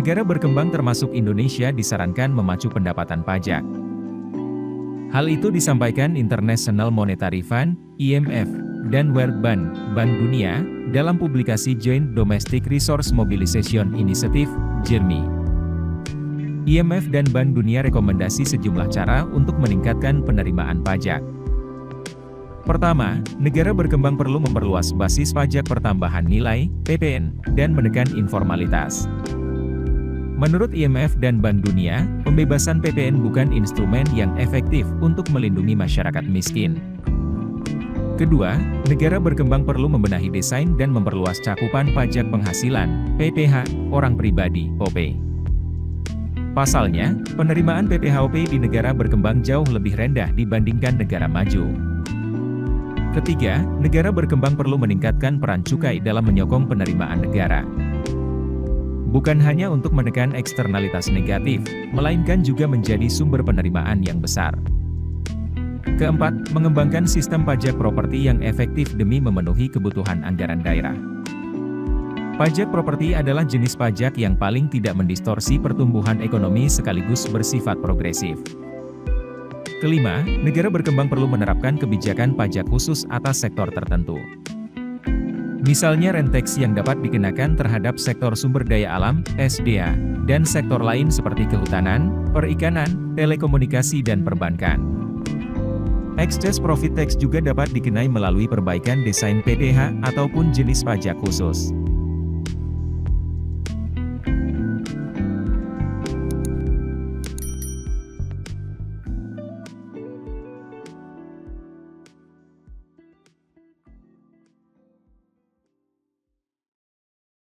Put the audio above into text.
negara berkembang termasuk Indonesia disarankan memacu pendapatan pajak. Hal itu disampaikan International Monetary Fund, IMF, dan World Bank, Bank Dunia, dalam publikasi Joint Domestic Resource Mobilization Initiative, JRMI. IMF dan Bank Dunia rekomendasi sejumlah cara untuk meningkatkan penerimaan pajak. Pertama, negara berkembang perlu memperluas basis pajak pertambahan nilai, PPN, dan menekan informalitas. Menurut IMF dan Bank Dunia, pembebasan PPN bukan instrumen yang efektif untuk melindungi masyarakat miskin. Kedua, negara berkembang perlu membenahi desain dan memperluas cakupan pajak penghasilan, PPh, orang pribadi, OP. Pasalnya, penerimaan PPh-OP di negara berkembang jauh lebih rendah dibandingkan negara maju. Ketiga, negara berkembang perlu meningkatkan peran cukai dalam menyokong penerimaan negara. Bukan hanya untuk menekan eksternalitas negatif, melainkan juga menjadi sumber penerimaan yang besar. Keempat, mengembangkan sistem pajak properti yang efektif demi memenuhi kebutuhan anggaran daerah. Pajak properti adalah jenis pajak yang paling tidak mendistorsi pertumbuhan ekonomi sekaligus bersifat progresif. Kelima, negara berkembang perlu menerapkan kebijakan pajak khusus atas sektor tertentu. Misalnya renteks yang dapat dikenakan terhadap sektor sumber daya alam, SDA, dan sektor lain seperti kehutanan, perikanan, telekomunikasi dan perbankan. Excess profit tax juga dapat dikenai melalui perbaikan desain PDH ataupun jenis pajak khusus.